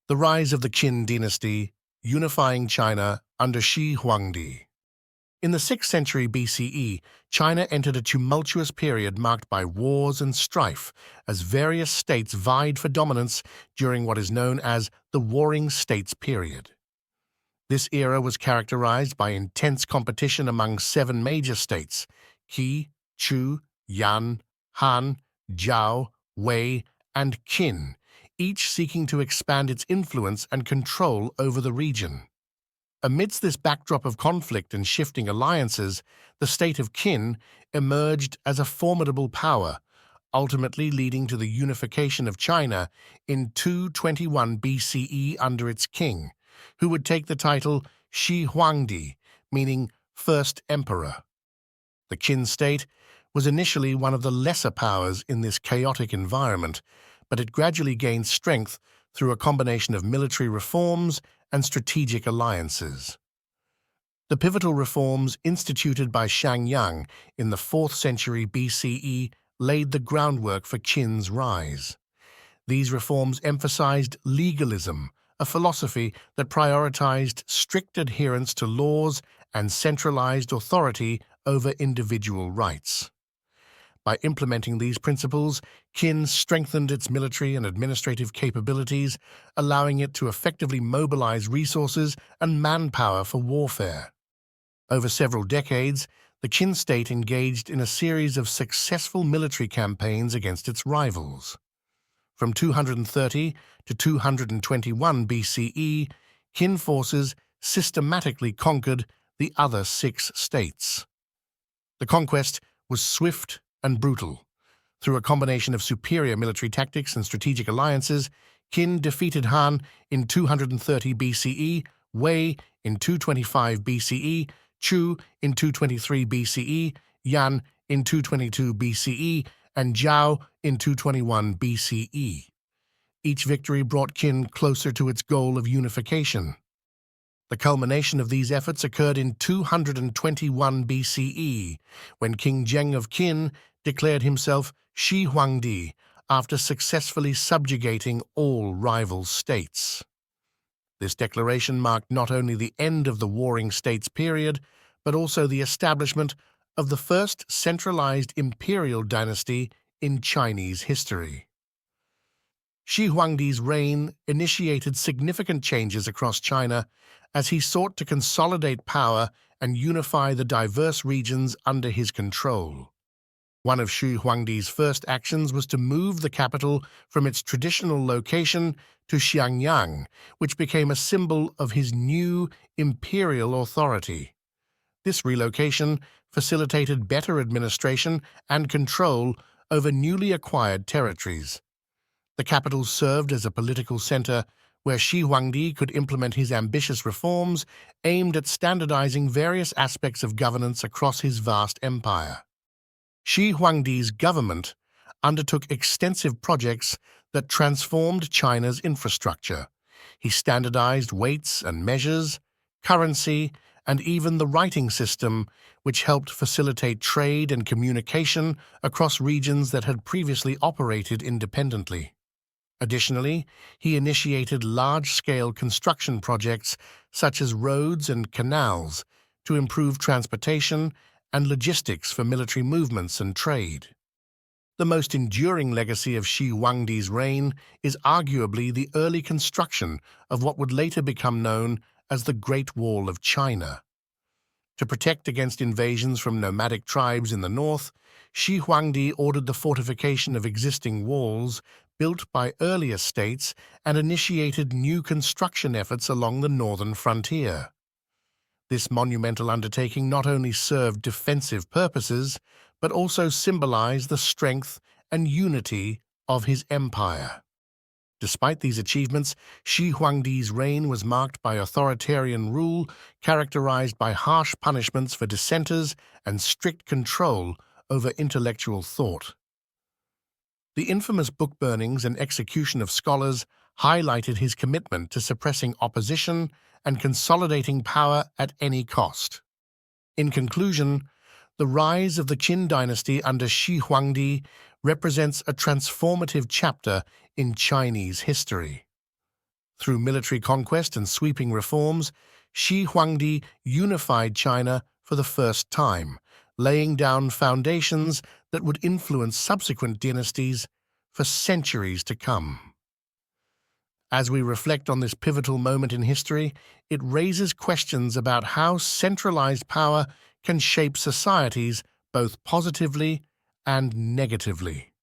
The rise of the Qin dynasty, unifying China under Shi Huangdi. In the 6th century BCE, China entered a tumultuous period marked by wars and strife as various states vied for dominance during what is known as the Warring States period. This era was characterized by intense competition among 7 major states: Qi, Chu, Yan, Han, Zhao, Wei, and Qin, each seeking to expand its influence and control over the region. Amidst this backdrop of conflict and shifting alliances, the state of Qin emerged as a formidable power, ultimately leading to the unification of China in 221 BCE under its king, who would take the title Shi Huangdi, meaning First Emperor. The Qin state was initially one of the lesser powers in this chaotic environment, but it gradually gained strength through a combination of military reforms and strategic alliances. The pivotal reforms instituted by Xiangyang in the 4th century BCE laid the groundwork for Qin's rise. These reforms emphasized legalism, a philosophy that prioritized strict adherence to laws and centralized authority over individual rights. By implementing these principles, Qin strengthened its military and administrative capabilities, allowing it to effectively mobilize resources and manpower for warfare. Over several decades, the Qin state engaged in a series of successful military campaigns against its rivals. From 230 to 221 BCE, Qin forces systematically conquered the other 6 states. The conquest was swift and brutal. Through a combination of superior military tactics and strategic alliances, Qin defeated Han in 230 BCE, Wei in 225 BCE, Chu in 223 BCE, Yan in 222 BCE, and Zhao in 221 BCE. Each victory brought Qin closer to its goal of unification. The culmination of these efforts occurred in 221 BCE, when King Zheng of Qin declared himself Shi Huangdi after successfully subjugating all rival states. This declaration marked not only the end of the Warring States period, but also the establishment of the first centralized imperial dynasty in Chinese history. Shi Huangdi's reign initiated significant changes across China as he sought to consolidate power and unify the diverse regions under his control. One of Shi Huangdi's first actions was to move the capital from its traditional location to Xiangyang, which became a symbol of his new imperial authority. This relocation facilitated better administration and control over newly acquired territories. The capital served as a political center where Shi Huangdi could implement his ambitious reforms aimed at standardizing various aspects of governance across his vast empire. Shi Huangdi's government undertook extensive projects that transformed China's infrastructure. He standardized weights and measures, currency, and even the writing system, which helped facilitate trade and communication across regions that had previously operated independently. Additionally, he initiated large-scale construction projects such as roads and canals to improve transportation and logistics for military movements and trade. The most enduring legacy of Shi Huangdi's reign is arguably the early construction of what would later become known as the Great Wall of China. To protect against invasions from nomadic tribes in the north, Shi Huangdi ordered the fortification of existing walls built by earlier states and initiated new construction efforts along the northern frontier. This monumental undertaking not only served defensive purposes, but also symbolized the strength and unity of his empire. Despite these achievements, Shi Huangdi's reign was marked by authoritarian rule characterized by harsh punishments for dissenters and strict control over intellectual thought. The infamous book burnings and execution of scholars highlighted his commitment to suppressing opposition and consolidating power at any cost. In conclusion, the rise of the Qin dynasty under Shi Huangdi represents a transformative chapter in Chinese history. Through military conquest and sweeping reforms, Shi Huangdi unified China for the first time, laying down foundations that would influence subsequent dynasties for centuries to come. As we reflect on this pivotal moment in history, it raises questions about how centralized power can shape societies both positively and negatively.